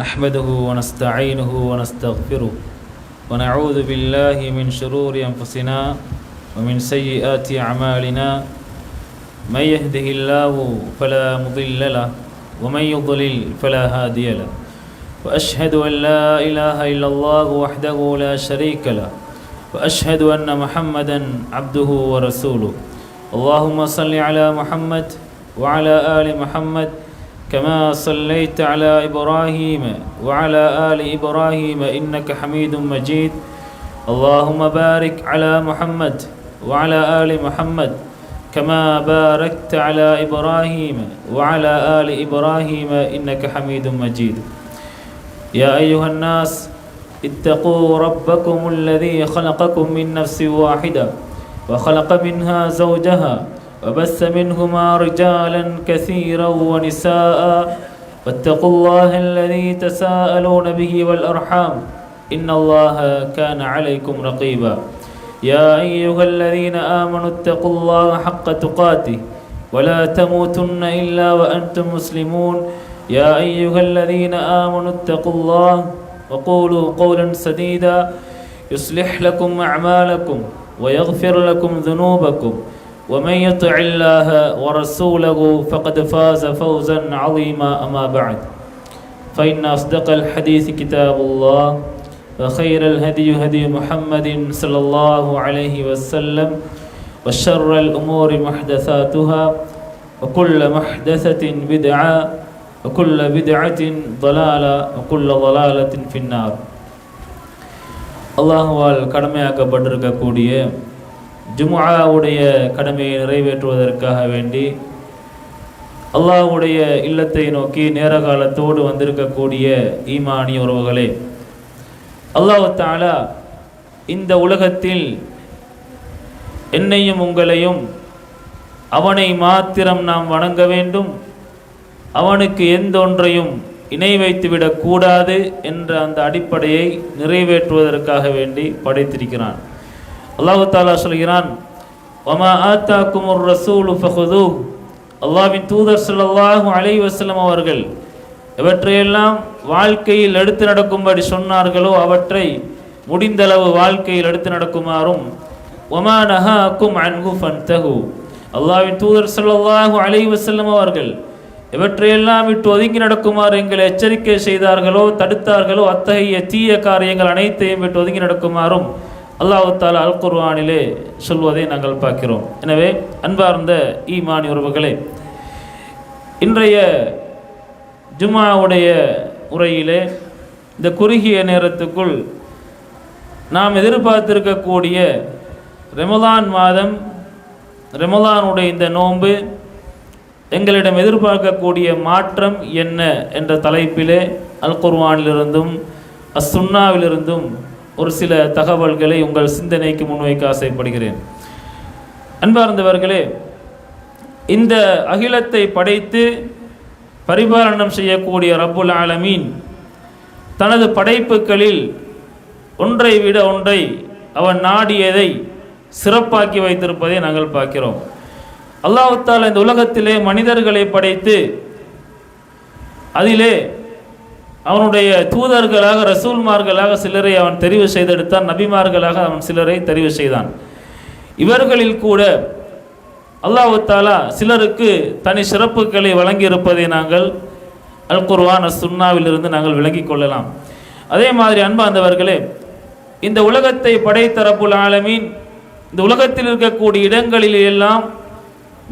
نحمده ونستعينه ونستغفره ونعوذ بالله من شرور أنفسنا ومن سيئات أعمالنا من يهده الله فلا مضل له ومن يضلل فلا هادي له وأشهد أن لا إله إلا الله وحده لا شريك له وأشهد أن محمدا عبده ورسوله اللهم صل على محمد وعلى آل محمد كما صليت على إبراهيم وعلى آل إبراهيم إنك حميد مجيد اللهم بارك على محمد وعلى آل محمد كما باركت على إبراهيم وعلى آل إبراهيم إنك حميد مجيد يا أيها الناس اتقوا ربكم الذي خلقكم من نفس واحدة وخلق منها زوجها وبث منهما رجالا كثيرا ونساء واتقوا الله الذي تساءلون به والأرحام إن الله كان عليكم رقيبا يا أيها الذين آمنوا اتقوا الله حق تقاته ولا تموتن إلا وأنتم مسلمون يا أيها الذين آمنوا اتقوا الله وقولوا قولا سديدا يصلح لكم أعمالكم ويغفر لكم ذنوبكم ومن يطع الله ورسوله فقد فاز فوزا عظيما أما بعد فإن أصدق الحديث كتاب الله وخير الهدي هدي محمد صلى الله عليه وسلم وشر الأمور محدثاتها وكل محدثة بدعة وكل بدعة ضلالة وكل ضلالة في النار அல்லாஹ்வால் கடமையாக்கப்பட்டிருக்கக்கூடிய ஜுமுஆவுடைய கடமையை நிறைவேற்றுவதற்காக வேண்டி அல்லாஹ்வுடைய இல்லத்தை நோக்கி நேர காலத்தோடு வந்திருக்கக்கூடிய ஈமானிய உறவுகளே, அல்லாஹ் தஆலா இந்த உலகத்தில் என்னையும் உங்களையும் அவனை மாத்திரம் நாம் வணங்க வேண்டும், அவனுக்கு எந்த ஒன்றையும் இணை வைத்துவிடக் கூடாது என்ற அந்த அடிப்படையை நிறைவேற்றுவதற்காக வேண்டி படைத்திருக்கிறான். அல்லாஹ் தஆலா சொல்கிறான், வமா ஆத்தாக்குமுர் ரசூலு ஃபஹுதூஹ். அல்லாஹ்வின் தூதர் ஸல்லல்லாஹு அலைஹி வஸல்லம் அவர்கள் எவற்றையெல்லாம் வாழ்க்கையில் எடுத்து நடக்கும்படி சொன்னார்களோ அவற்றை முடிந்தளவு வாழ்க்கையில் எடுத்து நடக்குமாறும், வமா நஹாக்கும் அன்ஹு ஃபன்தஹு. அல்லாஹ்வின் தூதர் ஸல்லல்லாஹு அலைஹி வஸல்லம் அவர்கள் எவற்றையெல்லாம் விட்டு ஒதுங்கி நடக்குமாறு எங்களை எச்சரிக்கை செய்தார்களோ தடுத்தார்களோ அத்தகைய தீய காரியங்கள் அனைத்தையும் விட்டு ஒதுங்கி நடக்குமாறும் அல்லாஹ் தஆலா அல் குர்ஆனிலே சொல்வதை நாங்கள் பார்க்கிறோம். எனவே அன்பார்ந்த ஈமானி உறவுகளே, இன்றைய ஜும்ஆவுடைய உரையிலே இந்த குறுகிய நேரத்துக்குள் நாம் எதிர்பார்த்திருக்கக்கூடிய ரமலான் மாதம், ரமலானுடைய இந்த நோன்பு எங்களிடம் எதிர்பார்க்கக்கூடிய மாற்றம் என்ன என்ற தலைப்பிலே அல் குர்ஆனிலிருந்தும் அஸ்ஸுன்னாவிலிருந்தும் ஒரு சில தகவல்களை உங்கள் சிந்தனைக்கு முன்வைக்க ஆசைப்படுகிறேன். அன்பார்ந்தவர்களே, இந்த அகிலத்தை படைத்து பரிபாலனம் செய்யக்கூடிய ரப்புல் ஆலமீன் தனது படைப்புகளில் ஒன்றை விட ஒன்றை அவன் நாடியதை சிறப்பாக்கி வைத்திருப்பதை நாங்கள் பார்க்கிறோம். அல்லாஹ் தஆலா இந்த உலகத்திலே மனிதர்களை படைத்து அதிலே அவனுடைய தூதர்களாக ரசூல்மார்களாக சிலரை அவன் தெரிவு செய்தெடுத்தான், நபிமார்களாக அவன் சிலரை தெரிவு செய்தான். இவர்களில் கூட அல்லாஹ் தஆலா சிலருக்கு தனி சிறப்புகளை வழங்கியிருப்பதை நாங்கள் அல் குர்ஆன் சுன்னாவிலிருந்து நாங்கள் விளங்கிக் கொள்ளலாம். அதே மாதிரி அன்பார்ந்தவர்களே, இந்த உலகத்தை படைத்த ரப்புல் ஆலமீன் இந்த உலகத்தில் இருக்கக்கூடிய இடங்களில் எல்லாம்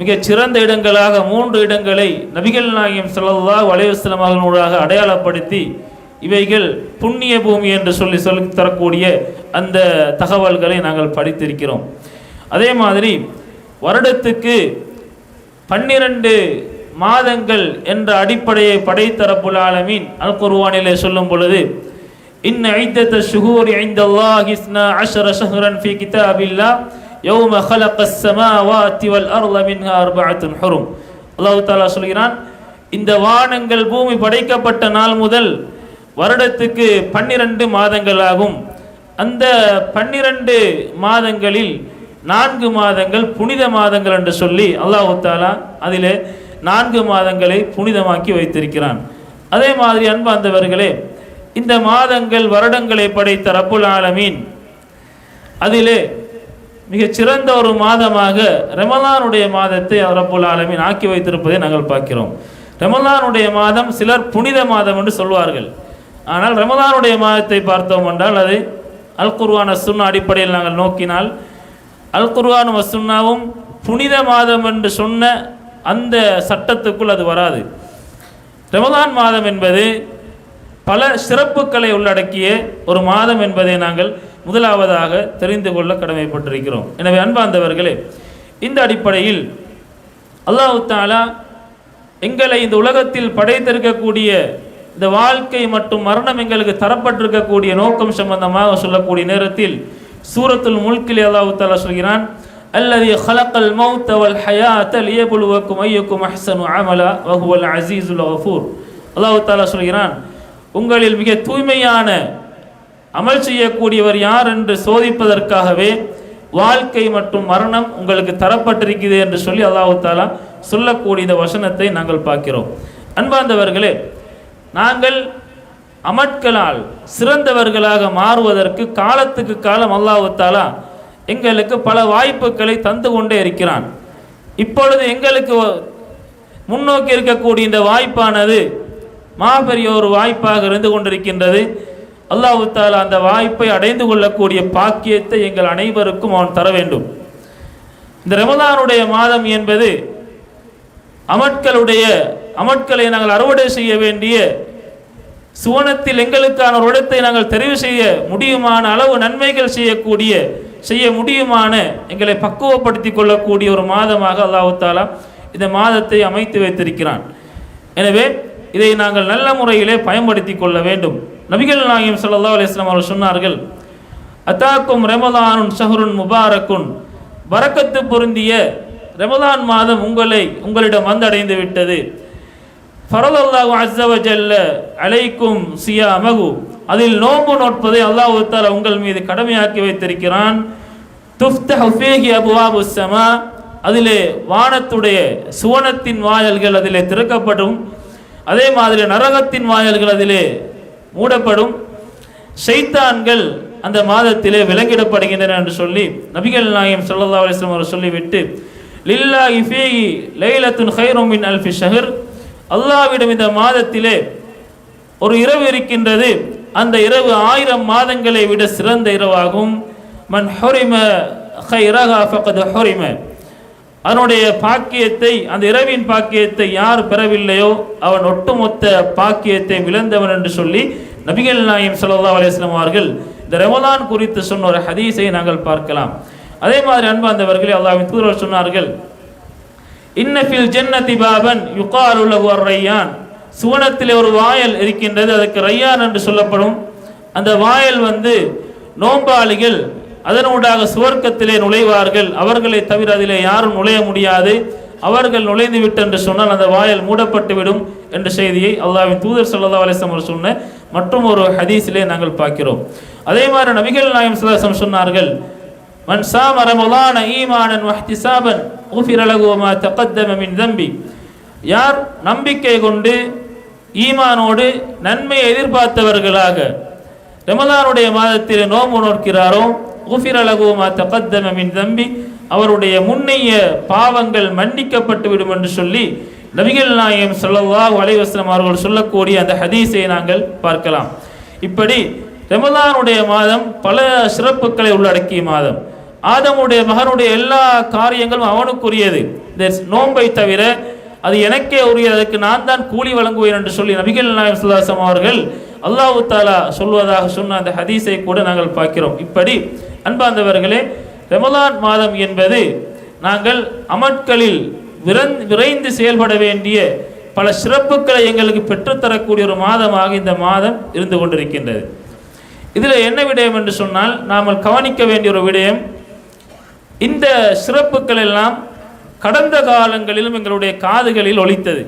மிகச் சிறந்த இடங்களாக 3 இடங்களை நபிகள் நாயகம் ஸல்லல்லாஹு அலைஹி வஸல்லம் அவர்களாக அடையாளப்படுத்தி இவைகள் புண்ணிய பூமி என்று சொல்லி தரக்கூடிய அந்த தகவல்களை நாங்கள் படித்திருக்கிறோம். அதே மாதிரி வருடத்துக்கு 12 மாதங்கள் என்ற அடிப்படையை படைத்த ரப்புல் ஆலமீன் அல் குர்ஆனிலே சொல்லும் பொழுது, இன்ன இத்தத ஷுஹூரி இன்தல்லாஹி 12 ஷஹ்ரன் ஃபீ கிதாபில்லாஹ் யௌம ஹலகஸ் ஸமாவாதி வல் அர்த மின்ஹா அர்பஅத்துன் ஹுரும். அல்லாஹ் தஆலா சொல்கிறான், இந்த வானங்கள் பூமி படைக்கப்பட்ட நாள் முதல் வருடத்துக்கு 12 மாதங்களாகும். அந்த 12 மாதங்களில் 4 மாதங்கள் புனித மாதங்கள் என்று சொல்லி அல்லாஹ் தஆலா அதிலே 4 மாதங்களை புனிதமாக்கி வைத்திருக்கிறான். அதே மாதிரி அன்பார்ந்தவர்களே, இந்த மாதங்கள் வருடங்களை படைத்த ரப்புல் ஆலமீன் அதிலே மிகச் சிறந்த ஒரு மாதமாக ரமலானுடைய மாதத்தை ரப்புல் ஆலமீன் ஆக்கி வைத்திருப்பதை நாங்கள் பார்க்கிறோம். ரமலானுடைய மாதம் சிலர் புனித மாதம் என்று சொல்வார்கள். ஆனால் ரமலானுடைய மாதத்தை பார்த்தோம் என்றால் அது அல் குர்ஆன் சுன்னா அடிப்படையில் நாங்கள் நோக்கினால் அல் குர்ஆன் சுன்னாவும் புனித மாதம் என்று சொன்ன அந்த சட்டத்துக்குள் அது வராது. ரமலான் மாதம் என்பது பல சிறப்புகளை உள்ளடக்கிய ஒரு மாதம் என்பதை நாங்கள் முதலாவதாக தெரிந்து கொள்ள கடமைப்பட்டிருக்கிறோம். எனவே அன்பார்ந்தவர்களே, இந்த அடிப்படையில் அல்லாஹ் தஆலா எங்களை இந்த உலகத்தில் படைத்திருக்கக்கூடிய இந்த வாழ்க்கை மற்றும் மரணம் எங்களுக்கு தரப்பட்டிருக்கக்கூடிய நோக்கம் சம்பந்தமாக சொல்லக்கூடிய நேரத்தில் சூரத்துல் முல்கில் அல்லாஹ் தஆலா சொல்கிறான், அல்லதி ஹலக்கல் மௌத்த வல் ஹயாத்த லியப்லுவக்கும் அய்யுக்கும் அஹ்ஸனு அமலா வஹுவல் அஸீஸுல் கஃபூர். அல்லாஹ் தஆலா சொல்கிறான், உங்களில் மிக தூய்மையான அமல் செய்யக்கூடியவர் யார் என்று சோதிப்பதற்காகவே வாழ்க்கை மற்றும் மரணம் உங்களுக்கு தரப்பட்டிருக்கிறது என்று சொல்லி அல்லாஹ் தஆலா சொல்லக்கூடிய இந்த வசனத்தை நாங்கள் பார்க்கிறோம். அன்பார்ந்தவர்களே, நாங்கள் அமட்களால் சிறந்தவர்களாக மாறுவதற்கு காலத்துக்கு காலம் அல்லாஹ் தஆலா எங்களுக்கு பல வாய்ப்புகளை தந்து கொண்டே இருக்கிறான். இப்பொழுது எங்களுக்கு முன்னோக்கி இருக்கக்கூடிய இந்த வாய்ப்பானது மாபெரிய ஒரு வாய்ப்பாக இருந்து கொண்டிருக்கின்றது. அல்லாஹ் தஆலா அந்த வாய்ப்பை அடைந்து கொள்ளக்கூடிய பாக்கியத்தை எங்கள் அனைவருக்கும் அவன் தர வேண்டும். இந்த ரமலானுடைய மாதம் என்பது அமட்களை நாங்கள் அறுவடை செய்ய வேண்டிய சுவனத்தில் எங்களுக்கான ஒரு இடத்தை நாங்கள் தெரிவு செய்ய முடியுமான அளவு நன்மைகள் செய்ய முடியுமான எங்களை பக்குவப்படுத்திக் கொள்ளக்கூடிய ஒரு மாதமாக அல்லாஹ் தஆலா இந்த மாதத்தை அமைத்து வைத்திருக்கிறான். எனவே இதை நாங்கள் நல்ல முறையிலே பயன்படுத்திக் கொள்ள வேண்டும். நபிகள் நாயகம் ஸல்லல்லாஹு அலைஹி வஸல்லம் அவர்கள் சொன்னார்கள், அதாக்கும் ரமலானுன் ஷஹ்ருன் முபாரக்குன், பரக்கத்து பொருந்திய ரமலான் மாதம் உங்களிடம் வந்தடைந்து விட்டது. ஃபரலல்லாஹு அஸ்ஸ வ ஜல்ல அலைக்கும் சியாமஹு, அதில் நோன்பு நோட்பதை அல்லாஹ் தஆலா உங்கள் மீது கடமையாக்கி வைத்திருக்கிறான். துஃப்தஹு ஃபீஹி அப்வாபுஸ் ஸமா, அதிலே வானத்துடைய சுவனத்தின் வாயல்கள் அதிலே திறக்கப்படும். அதே மாதிரி நரகத்தின் வாயல்கள் அதிலே மூடப்படும். ஷைத்தான்கள் அந்த மாதத்திலே விலங்கிடப்படுகின்றன என்று சொல்லி நபிகள் நாயகம் ஸல்லல்லாஹு அலைஹி வஸல்லம் அவர்கள் சொல்லிவிட்டு, லில்லாஹி ஃபீஹி லைலத்துன் கைரும் மின் அல்ஃபி ஷஹர், அல்லாஹ்விடம் இந்த மாதத்திலே ஒரு இரவு இருக்கின்றது, அந்த இரவு 1000 மாதங்களை விட சிறந்த இரவாகும். மன் ஹுரிம கைரஹா ஃபகத் ஹுரிம, அதனுடைய பாக்கியத்தை, அந்த இரவின் பாக்கியத்தை யார் பெறவில்லையோ அவன் ஒட்டுமொத்த பாக்கியத்தை விளந்தவன் என்று சொல்லி நபிகள் நாயகம் ஸல்லல்லாஹு அலைஹி வஸல்லம் அவர்கள் இந்த ரமலான் குறித்து சொன்ன ஒரு ஹதீஸை நாங்கள் பார்க்கலாம். அதே மாதிரி அன்பார்ந்தவர்களே, அல்லாஹ்வின் தூதர் சொன்னார்கள், இன்ன ஃபில் ஜன்னதி பாபன் யுகாலு லஹு அர்-ரையான், சுவனத்திலே ஒரு வாயல் இருக்கின்றது, அதுக்கு ரையான் என்று சொல்லப்படும். அந்த வாயல் நோம்பாளிகள் அதனூடாக சுவர்க்கத்திலே நுழைவார்கள், அவர்களை தவிர அதிலே யாரும் நுழைய முடியாது, அவர்கள் நுழைந்து விட்டு என்று சொன்னால் அந்த வாயல் மூடப்பட்டு விடும் என்ற செய்தியை அல்லாஹ்வின் தூதர் ஸல்லல்லாஹு அலைஹி வஸல்லம் சொன்ன மற்றும் ஒரு ஹதீஸிலே நாங்கள் பார்க்கிறோம். அதே மாதிரி நபிகள் நாயகம் ஸல்லல்லாஹு அலைஹி வஸல்லம் சொன்னார்கள், மன் ஸாம ரமலான ஈமானன் வஹ்திஸாபன் உஃபிர லஹு மா தகத்தம மின் தம்பி, யார் நம்பிக்கை கொண்டு ஈமானோடு நன்மையை எதிர்பார்த்தவர்களாக ரமலானுடைய மாதத்தில் நோன்பு நோக்கிறாரோ, உஃபிர லஹு மா தகத்தம மின் தம்பி, அவருடைய முன்னைய பாவங்கள் மன்னிக்கப்பட்டு விடும் என்று சொல்லி நபிகள் நாயகம் ஸல்லல்லாஹு அலைஹி வஸல்லம் அவர்கள் சொல்லக்கூடிய அந்த ஹதீஸை நாங்கள் பார்க்கலாம். இப்படி ரமலானுடைய மாதம் பல சிறப்புகளை உள்ளடக்கிய மாதம். ஆதமுடைய மகனுடைய எல்லா காரியங்களும் அவனுக்குரியது, இந்த நோன்பை தவிர அது எனக்கே உரியது, அதுக்கு நான் தான் கூலி வழங்குவேன் என்று சொல்லி நபிகள் நாயகம் ஸல்லல்லாஹு அலைஹி வஸல்லம் அவர்கள் அல்லாஹ் தஆலா சொல்வதாக சொன்ன அந்த ஹதீஸை கூட நாங்கள் பார்க்கிறோம். இப்படி அன்பார்ந்தவர்களே, ரமலான் மாதம் என்பது நாங்கள் அமட்களில் விரைந்து செயல்பட வேண்டிய பல சிறப்புகளை எங்களுக்கு பெற்றுத்தரக்கூடிய ஒரு மாதமாக இந்த மாதம் இருந்து கொண்டிருக்கின்றது. இதில் என்ன விடயம் என்று சொன்னால், நாம் கவனிக்க வேண்டிய ஒரு விடயம், இந்த சிறப்புகள் எல்லாம் கடந்த காலங்களிலும் எங்களுடைய காதுகளில் ஒலித்தது.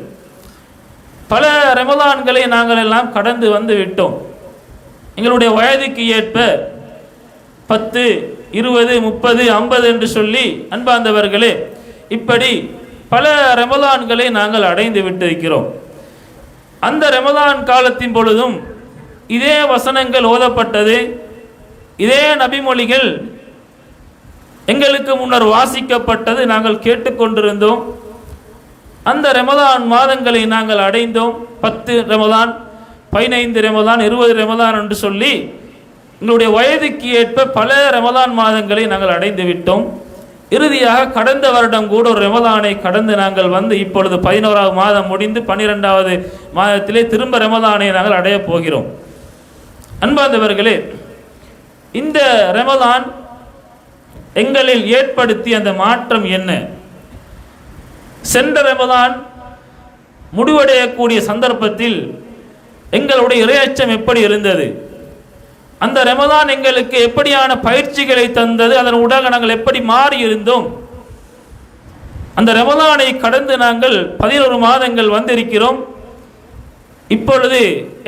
பல ரமலான்களை நாங்கள் எல்லாம் கடந்து வந்து விட்டோம். எங்களுடைய வயதுக்கு ஏற்ப 10, 20, 30, 50 என்று சொல்லி அன்பார்ந்தவர்களே இப்படி பல ரமலான்களை நாங்கள் அடைந்து விட்டிருக்கிறோம். அந்த ரமதான் காலத்தின் பொழுதும் இதே வசனங்கள் ஓதப்பட்டது, இதே நபிமொழிகள் எங்களுக்கு முன்னர் வாசிக்கப்பட்டது, நாங்கள் கேட்டுக்கொண்டிருந்தோம். அந்த ரமதான் மாதங்களை நாங்கள் அடைந்தோம். 10 ரமதான், 15 ரமதான், 20 ரமதான் என்று சொல்லி எங்களுடைய வயதுக்கு ஏற்ப பல ரமதான் மாதங்களை நாங்கள் அடைந்து விட்டோம். இறுதியாக கடந்த வருடம் கூட ஒரு ரமதானை கடந்து நாங்கள் வந்து இப்பொழுது 11ஆவது மாதம் முடிந்து 12ஆவது மாதத்திலே திரும்ப ரமதானை நாங்கள் அடையப் போகிறோம். அன்பார்ந்தவர்களே, இந்த ரமதான் எங்களில் ஏற்படுத்திய அந்த மாற்றம் என்ன? சென்ற ரமதான் முடிவடையக்கூடிய சந்தர்ப்பத்தில் எங்களுடைய இறையச்சம் எப்படி இருந்தது? அந்த ரமதான் எங்களுக்கு எப்படியான பயிற்சிகளை தந்தது? அதன் ஊடாக நாங்கள் எப்படி மாறி இருந்தோம்? அந்த ரமதானை கடந்து நாங்கள் 11 மாதங்கள் வந்திருக்கிறோம். இப்பொழுது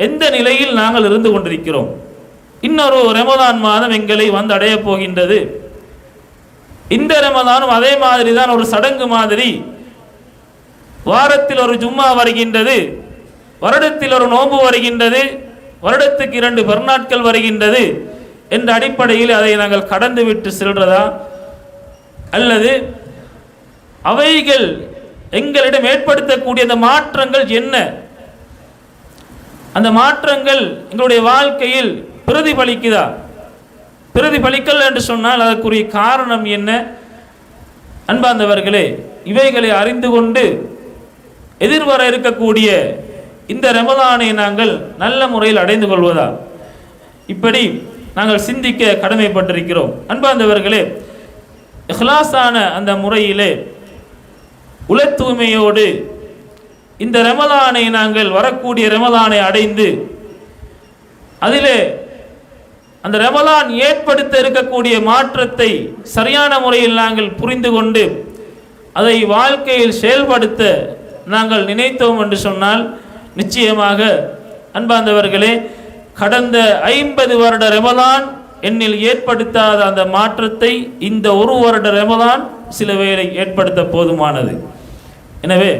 எந்த நிலையில் நாங்கள் இருந்து கொண்டிருக்கிறோம்? இன்னொரு ரமதான் மாதம் எங்களை வந்து அடையப் போகின்றது. இந்த ரமதானும் அதே மாதிரி தான், ஒரு சடங்கு மாதிரி. வாரத்தில் ஒரு ஜும்மா வருகின்றது, வருடத்தில் ஒரு நோன்பு வருகின்றது, வருடத்துக்கு 2 பெருநாட்கள் வருகின்றது என்ற அடிப்படையில் அதை நாங்கள் கடந்து விட்டு செல்றதா, அல்லது அவைகள் எங்களிடம் ஏற்படுத்தக்கூடிய அந்த மாற்றங்கள் என்ன? அந்த மாற்றங்கள் எங்களுடைய வாழ்க்கையில் பிரதிபலிக்குதா? பிரதிபலிக்கல் என்று சொன்னால் அதற்குரிய காரணம் என்ன? அன்பார்ந்தவர்களே, இவைகளை அறிந்து கொண்டு எதிர்வர இருக்கக்கூடிய இந்த ரமதானை நாங்கள் நல்ல முறையில் அடைந்து கொள்வதா, இப்படி நாங்கள் சிந்திக்க கடமைப்பட்டிருக்கிறோம். அன்பார்ந்தவர்களே, இஹ்லாஸான அந்த முறையிலே உள தூய்மையோடு இந்த ரமதானை நாங்கள் வரக்கூடிய ரமதானை அடைந்து அதிலே அந்த ரமதான் ஏற்படுத்த இருக்கக்கூடிய மாற்றத்தை சரியான முறையில் நாங்கள் புரிந்து கொண்டு அதை வாழ்க்கையில் செயல்படுத்த நாங்கள் நினைத்தோம் என்று சொன்னால் நிச்சயமாக அன்பார்ந்தவர்களே, கடந்த 50 வருட ரமதான் என்னில் ஏற்படுத்தாத அந்த மாற்றத்தை இந்த 1 வருட ரமதான் சில வேளை ஏற்படுத்த போதுமானது. எனவே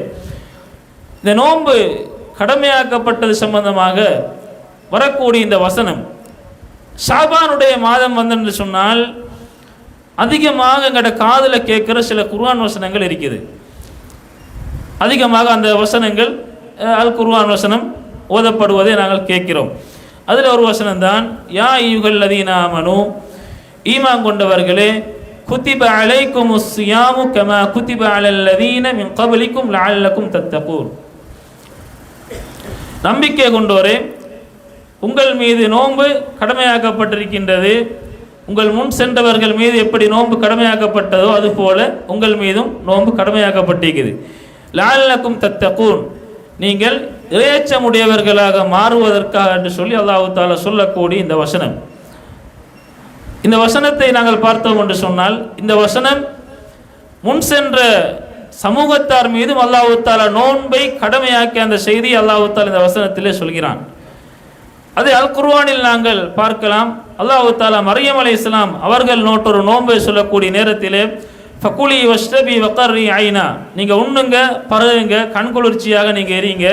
இந்த நோன்பு கடமையாக்கப்பட்டது சம்பந்தமாக வரக்கூடிய இந்த வசனம், ஷாபானுடைய மாதம் வந்தென்று சொன்னால் அதிகமாக எங்கள்ட காதில் கேட்குற சில குர்ஆன் வசனங்கள் இருக்குது. அதிகமாக அந்த வசனங்கள் அல் குர்ஆன் வசனம் ஓதப்படுவதை நாங்கள் கேட்கிறோம். அதில் ஒரு வசனம் தான், யா அய்யுஹல்லதீன ஆமனூ, ஈமான் கொண்டவர்களே, குத்திப அலைக்குமுஸ் ஸியாமு கமா குத்திப அலல்லதீன மின் கப்லிக்கும் லஅல்லக்கும் தத்தகூன். நம்பிக்கை கொண்டோரே, உங்கள் மீது நோன்பு கடமையாக்கப்பட்டிருக்கின்றது. உங்கள் முன் சென்றவர்கள் மீது எப்படி நோன்பு கடமையாக்கப்பட்டதோ அதுபோல உங்கள் மீதும் நோன்பு கடமையாக்கப்பட்டிருக்கிறது. லஅல்லக்கும் தத்தகூன், நீங்கள் இறையச்சமுடையவர்களாக மாறுவதற்காக என்று சொல்லி அல்லாஹ் தஆலா சொல்லக்கூடிய இந்த வசனம். இந்த வசனத்தை நாங்கள் பார்த்தோம் என்று சொன்னால், இந்த வசனம் முன் சென்ற சமூகத்தார் மீதும் அல்லாஹ் தஆலா நோன்பை கடமையாக்கிய அந்த செய்தி அல்லாஹ் தஆலா இந்த வசனத்திலே சொல்கிறான். அதை அல் குர்ஆனில் நாங்கள் பார்க்கலாம். அல்லாஹ் தஆலா மரியம் அலைஹிஸ்ஸலாம் அவர்கள் நோட்டொரு நோன்பை சொல்லக்கூடிய நேரத்திலே, ஃபகுலி வஷ்ரபி வகர்ரி ஐனா, நீங்கள் உண்ணுங்க, பருகுங்க, கண்குளிர்ச்சியாக நீங்கள் எரியுங்க.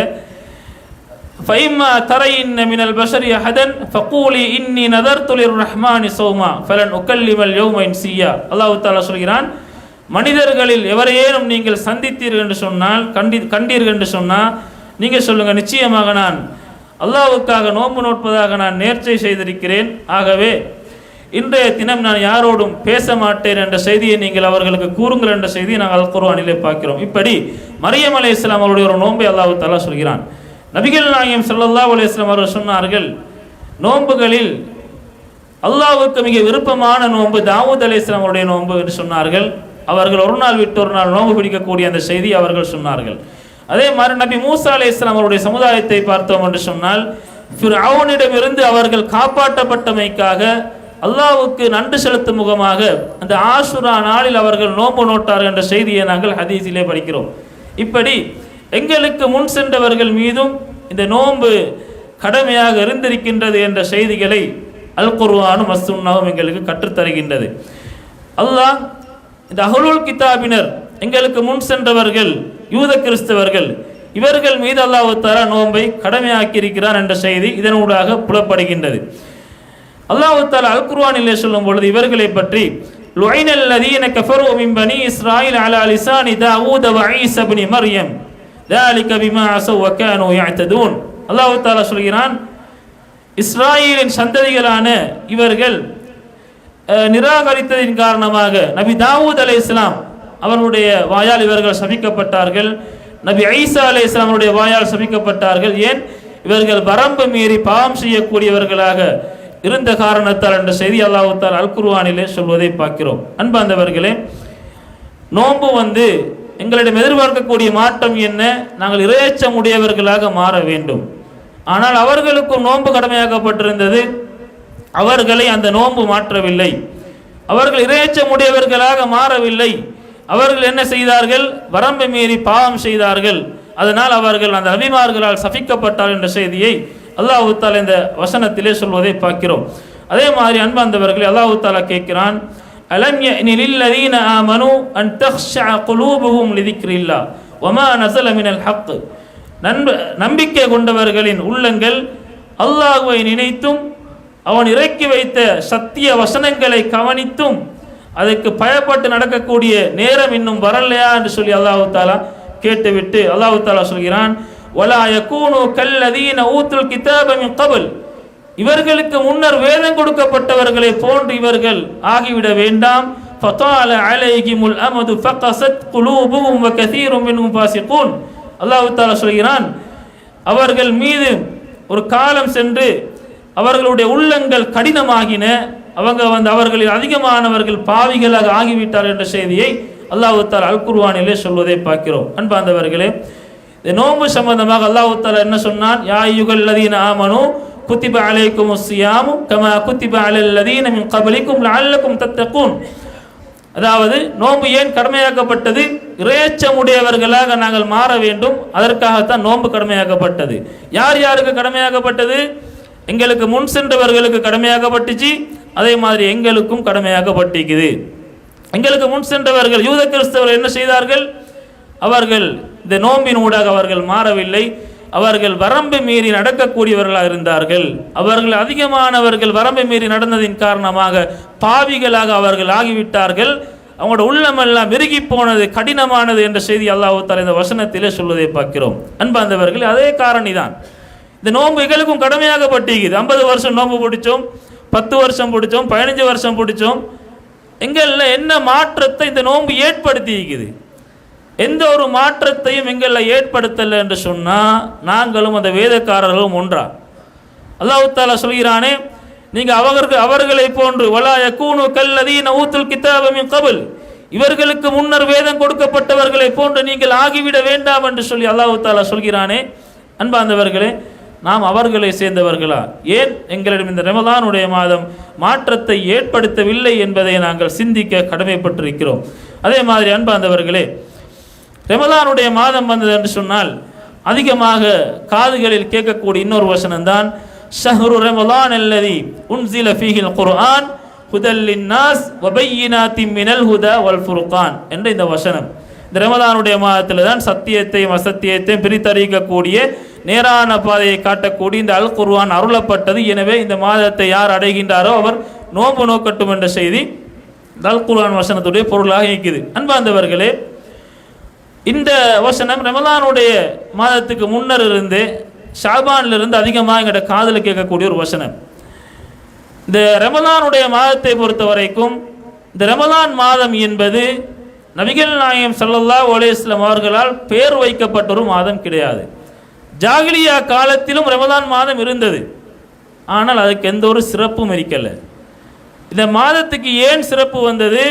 ஃபைம்மா தரையின்ன மினல் பஷரி அஹதன் ஃபகூலி இன்னி நதர்து லிர்ரஹ்மானி ஸௌமா ஃபலன் உகல்லிமல் யௌம இன்சியா. அல்லாஹ் தஆலா சொல்கிறான், மனிதர்களில் எவரையேனும் நீங்கள் சந்தித்தீர்கள் என்று சொன்னால், கண்டீர்கள் என்று சொன்னால் நீங்கள் சொல்லுங்கள், நிச்சயமாக நான் அல்லாஹ்வுக்காக நோன்பு நோட்பதாக நான் நேர்ச்சை செய்திருக்கிறேன். ஆகவே இன்றைய தினம் நான் யாரோடும் பேச மாட்டேன் என்ற செய்தியை நீங்கள் அவர்களுக்கு கூறுங்கள் என்ற செய்தியை நாங்கள் அல் குர்ஆனிலே பார்க்கிறோம். இப்படி மரியம் அலைஹிஸ்ஸலாம் அவருடைய ஒரு நோன்பை அல்லாஹ் தஆலா சொல்கிறான். நபிகள் நாயகம் ஸல்லல்லாஹு அலைஹி வஸல்லம் அவர்கள் சொன்னார்கள், நோன்புகளில் அல்லாஹ்வுக்கு மிக விருப்பமான நோன்பு தாவூத் அலைஹிஸ்ஸலாம் அவருடைய நோன்பு என்று சொன்னார்கள். அவர்கள் ஒரு நாள் விட்டு ஒரு நாள் நோன்பு பிடிக்கக்கூடிய அந்த செய்தி அவர்கள் சொன்னார்கள். அதே மாதிரி நபி மூசா அலைஹிஸ்ஸலாம் அவருடைய சமுதாயத்தை பார்த்தோம் என்று சொன்னால், ஃபிர்அவுனிடமிருந்து அவர்கள் காப்பாற்றப்பட்டமைக்காக அல்லாஹ்வுக்கு நன்றி செலுத்தும் முகமாக அந்த ஆஷுரா நாளில் அவர்கள் நோன்பு நோட்டார்கள் என்ற செய்தியை நாங்கள் ஹதீஸிலே படிக்கிறோம். இப்படி எங்களுக்கு முன் சென்றவர்கள் மீதும் இந்த நோன்பு கடமையாக இருந்திருக்கின்றது என்ற செய்திகளை அல் குர்ஆனும் வஸ்ஸுன்னாவும் எங்களுக்கு கற்றுத்தருகின்றது. அல்லாஹ் இந்த அஹ்லுல் கிதாபினர், எங்களுக்கு முன் சென்றவர்கள் யூத கிறிஸ்தவர்கள், இவர்கள் மீது அல்லாஹ் தஆலா நோன்பை கடமையாக்கி இருக்கிறான் என்ற செய்தி இதனூடாக புலப்படுகின்றது. அல்லாஹ் தஆலா அல் குர்ஆனிலே சொல்லும் பொழுது இவர்களை பற்றி லுஐனல் லதீன கஃபரு மின் பனி இஸ்ராயீல் அலா லிசானி தாவூத வ ஈஸா இப்னு மர்யம் ذلك بما عصوا وكانوا يعتدون. அல்லாஹ் தஆலா சொல்கிறான், இஸ்ராயீலின் சந்ததிகளான இவர்கள் நிராகரித்ததின் காரணமாக நபி தாவூத் அலைஹிஸ்ஸலாம் அவருடைய வாயால் இவர்கள் சபிக்கப்பட்டார்கள். நபி ஈசா அலைஹிஸ்ஸலாம் அவருடைய வாயால் சபிக்கப்பட்டார்கள். ஏன்? இவர்கள் வரம்பு மீறி பாவம் செய்யக்கூடியவர்களாக இருந்த காரணத்தால் என்ற செய்தி அல்லாஹ் தஆலா அல் குர்ஆனிலே சொல்வதை பார்க்கிறோம். அன்பார்ந்தவர்களே, நோன்பு எங்களிடம் எதிர்பார்க்கக்கூடிய மாற்றம் என்ன? நாங்கள் இறையச்சம் உடையவர்களாக மாற வேண்டும். ஆனால் அவர்களுக்கும் நோன்பு கடமையாக்கப்பட்டிருந்தது. அவர்களை அந்த நோன்பு மாற்றவில்லை. அவர்கள் இறையச்சம் உடையவர்களாக மாறவில்லை. அவர்கள் என்ன செய்தார்கள்? வரம்பு மீறி பாவம் செய்தார்கள். அதனால் அவர்கள் அந்த நபிமார்களால் சபிக்கப்பட்டார் என்ற செய்தியை அல்லாஹ் தஆலா இந்த வசனத்திலே சொல்வதை பார்க்கிறோம். அதே மாதிரி அன்பார்ந்தவர்களே, அல்லாஹ் தஆலா கேட்கிறான், அலம் யஅனி லில்லதீன ஆமனு அன் தக்ஷஅ குலூபுஹும் லிதிக்ரில்லாஹ் வமா நஸல மினல் ஹக். நம்பிக்கை கொண்டவர்களின் உள்ளங்கள் அல்லாஹ்வை நினைத்தும் அவன் இறக்கி வைத்த சத்திய வசனங்களை கவனித்தும் அதற்கு பயப்பட்டு நடக்கக்கூடிய நேரம் இன்னும் வரலையா என்று சொல்லி அல்லாஹ் தஆலா கேட்டுவிட்டு அல்லாஹ் தஆலா சொல்கிறான், வலா யகூனு கல்லதீன ஊத்துல் கிதாப மின் கப்ல். இவர்களுக்கு முன்னர் வேதம் கொடுக்கப்பட்டவர்களை போன்று இவர்கள் ஆகிவிட வேண்டாம். ஃபதால அலைஹிமுல் அமது ஃபகஸத் குலூபுஹும் வகதீரும் மின்ஹும் ஃபாஸிகூன். அல்லாஹ் தஆலா சொல்கிறான், அவர்கள் மீது ஒரு காலம் சென்று அவர்களுடைய உள்ளங்கள் கடினமாகின. அவர்களில் அதிகமானவர்கள் பாவிகளாக ஆகிவிட்டார் என்ற செய்தியை அல்லாஹ் தஆலா அல் குர்ஆனிலே சொல்வதை பார்க்கிறோம். அன்பார்ந்தவர்களே, இந்த நோன்பு சம்பந்தமாக அல்லாஹ் தஆலா என்ன சொன்னான்? யா அய்யுஹல்லதீன ஆமனு குத்திப அலைக்குமுஸ் ஸியாமு கமா குத்திப அலல் லதீன மின் கப்லிக்கும் லஅல்லக்கும் தத்தகூன். அதாவது நோன்பு ஏன் கடமையாக்கப்பட்டது? இறையச்சம் உடையவர்களாக நாங்கள் மாற வேண்டும். அதற்காகத்தான் நோன்பு கடமையாக்கப்பட்டது. யார் யாருக்கு கடமையாக்கப்பட்டது? எங்களுக்கு முன் சென்றவர்களுக்கு கடமையாக்கப்பட்டுச்சு. அதே மாதிரி எங்களுக்கும் கடமையாக்கப்பட்டிருக்குது. எங்களுக்கு முன் சென்றவர்கள் யூத கிறிஸ்தவர்கள் என்ன செய்தார்கள்? அவர்கள் இந்த நோம்பின் ஊடாக அவர்கள் மாறவில்லை. அவர்கள் வரம்பு மீறி நடக்கக்கூடியவர்களாக இருந்தார்கள். அவர்கள் அதிகமானவர்கள் வரம்பு மீறி நடந்ததின் காரணமாக பாவிகளாக அவர்கள் ஆகிவிட்டார்கள். அவங்களோட உள்ளமெல்லாம் விருகி போனது, கடினமானது என்ற செய்தி அல்லாஹ் தஆலா இந்த வசனத்திலே சொல்வதை பார்க்கிறோம். அன்பார்ந்தவர்கள், அதே காரணி தான் இந்த நோன்பு எங்களுக்கும் கடமையாகப்பட்டிருக்குது. 50 வருஷம் நோன்பு பிடிச்சோம், 10 வருஷம் பிடிச்சோம், 15 வருஷம் பிடிச்சோம். எங்களில் என்ன மாற்றத்தை இந்த நோன்பு ஏற்படுத்தி இருக்குது? எந்த ஒரு மாற்றத்தையும் எங்களில் ஏற்படுத்தலை என்று சொன்னால் நாங்களும் அந்த வேதக்காரர்களும் ஒன்றா? அல்லாஹ் தஆலா சொல்கிறானே, நீங்கள் அவர்களை போன்று வலா யகூனு கல்லதீன ஊத்துல் கிதாப மின் கப்ல், இவர்களுக்கு முன்னர் வேதம் கொடுக்கப்பட்டவர்களை போன்று நீங்கள் ஆகிவிட வேண்டாம் என்று சொல்லி அல்லாஹ் தஆலா சொல்கிறானே. அன்பார்ந்தவர்களே, நாம் அவர்களை சேர்ந்தவர்களா? ஏன் எங்களிடம் இந்த ரமலானுடைய மாதம் மாற்றத்தை ஏற்படுத்தவில்லை என்பதை நாங்கள் சிந்திக்க கடமைப்பட்டிருக்கிறோம். அதே மாதிரி அன்பார்ந்தவர்களே, ரமலானுடைய மாதம் வந்தது என்று சொன்னால் அதிகமாக காதுகளில் கேட்கக்கூடிய இன்னொரு வசனம் தான் ஷஹ்ரு ரமலான் அல்லதி உன்சில ஃபீஹில் குர்ஆன் ஹுதல் லின்னாஸ் வ பையினாத்தின் மினல் ஹுதா வல் ஃபுர்கான் என்ற இந்த வசனம். இந்த ரமலானுடைய மாதத்தில் தான் சத்தியத்தையும் அசத்தியத்தையும் பிரித்தறிக்கக்கூடிய நேரான பாதையை காட்டக்கூடிய இந்த அல் குர்ஆன் அருளப்பட்டது. எனவே இந்த மாதத்தை யார் அடைகின்றாரோ அவர் நோன்பு நோக்கட்டும் என்ற செய்தி அல் குர்ஆன் வசனத்துடைய பொருளாக இருக்குது. அன்பார்ந்தவர்களே, இந்த வசனம் ரமலானுடைய மாதத்துக்கு முன்னர் இருந்து ஷாபானிலிருந்து அதிகமாக எங்களோட காதில் கேட்கக்கூடிய ஒரு வசனம். இந்த ரமலானுடைய மாதத்தை பொறுத்த வரைக்கும் இந்த ரமலான் மாதம் என்பது நபிகள் நாயகம் ஸல்லல்லாஹு அலைஹி வஸல்லம் அவர்களால் பேர் வைக்கப்பட்ட ஒரு மாதம் கிடையாது. ஜாகிலியா காலத்திலும் ரமலான் மாதம் இருந்தது. ஆனால் அதுக்கு எந்த ஒரு சிறப்பும் இருக்கல. இந்த மாதத்துக்கு ஏன் சிறப்பு வந்தது?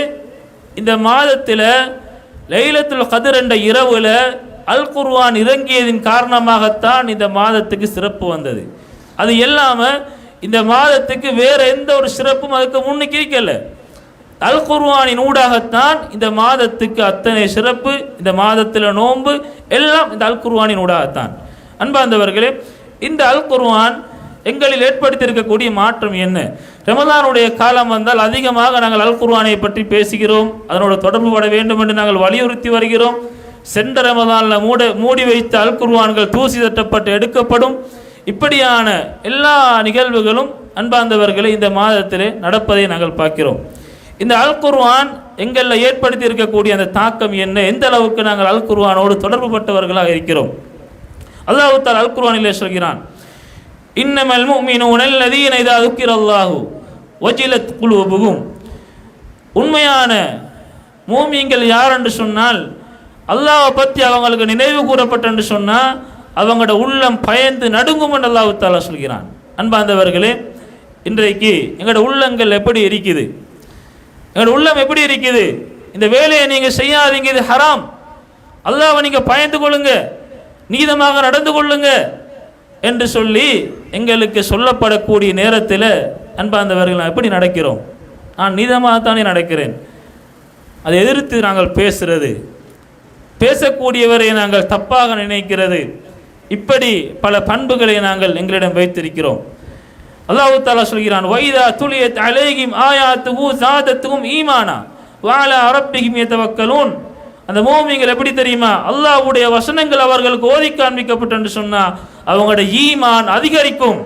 இந்த மாதத்தில் லைலத்துல் கத்ர் என்ற இரவுல அல் குர்ஆன் இறங்கியதின் காரணமாகத்தான் இந்த மாதத்துக்கு சிறப்பு வந்தது. அது இல்லாமல் இந்த மாதத்துக்கு வேற எந்த ஒரு சிறப்பும் அதுக்கு முன்னுக்கு இருக்கல. அல் குர்ஆனின் ஊடாகத்தான் இந்த மாதத்துக்கு அத்தனை சிறப்பு. இந்த மாதத்தில் நோன்பு எல்லாம் இந்த அல் குர்ஆனின் ஊடாகத்தான். அன்பார்ந்தவர்களே, இந்த அல் குர்ஆன் எங்களில் ஏற்படுத்தியிருக்கக்கூடிய மாற்றம் என்ன? ரமலானுடைய காலம் வந்தால் அதிகமாக நாங்கள் அல் குர்ஆனை பற்றி பேசுகிறோம், அதனோட தொடர்பு பட வேண்டும் என்று நாங்கள் வலியுறுத்தி வருகிறோம். சென்ற ரமதானில் மூடி வைத்த அல் குர்ஆன்கள் தூசி தட்டப்பட்டு எடுக்கப்படும். இப்படியான எல்லா நிகழ்வுகளும் அன்பார்ந்தவர்களே இந்த மாதத்திலே நடப்பதை நாங்கள் பார்க்கிறோம். இந்த அல் குர்ஆன் எங்களில் ஏற்படுத்தி இருக்கக்கூடிய அந்த தாக்கம் என்ன, எந்த அளவுக்கு நாங்கள் அல் குர்ஆனோடு தொடர்பு பட்டவர்களாக இருக்கிறோம். அல்லாஹ் தஆலா அல் குர்ஆனிலே சொல்கிறான், இன்னமல் முஃமினூன அல்லதீன இதா ذுக்கிரல்லாஹு வஜிலத் குலூபுஹும். உண்மையான மூமின்கள் யார் என்று சொன்னால், அல்லாஹ்வை பற்றி அவங்களுக்கு நினைவு கூறப்பட்ட என்று சொன்னால் அவங்களோட உள்ளம் பயந்து நடுங்கும் என்று அல்லாஹ் தஆலா சொல்கிறான். அன்பார்ந்தவர்களே, இன்றைக்கு எங்களோட உள்ளங்கள் எப்படி இருக்குது, எங்களோட உள்ளம் எப்படி இருக்குது? இந்த வேலையை நீங்கள் செய்யாதீங்க, இது ஹராம், அல்லாஹ்வை நீங்கள் பயந்து கொள்ளுங்க, நீதமாக நடந்து கொள்ளுங்க என்று சொல்லி எங்களுக்கு சொல்லப்படக்கூடிய நேரத்தில் அன்பார்ந்தவர்கள் நான் எப்படி நடக்கிறோம்? நான் நீதமாகத்தானே நடக்கிறேன். அதை எதிர்த்து நாங்கள் பேசுறது, பேசக்கூடியவரை நாங்கள் தப்பாக நினைக்கிறது, இப்படி பல பண்புகளை நாங்கள் எங்களிடம் வைத்திருக்கிறோம். அல்லாஹ் தஆலா சொல்கிறான், வைதா துலியத் அலைஹிம் ஆயாத்துஹு ஸாதத்துஹும் ஈமானா வஅலா ரப்பிஹிம் யதவக்கலூன். அந்த மூமின்கள் எப்படி தெரியுமா, அல்லாஹ்வுடைய வசனங்கள் அவர்களுக்கு ஓதி காண்பிக்கப்பட்டு என்று சொன்னா அவங்களுடைய ஈமான் அதிகரிக்கும்.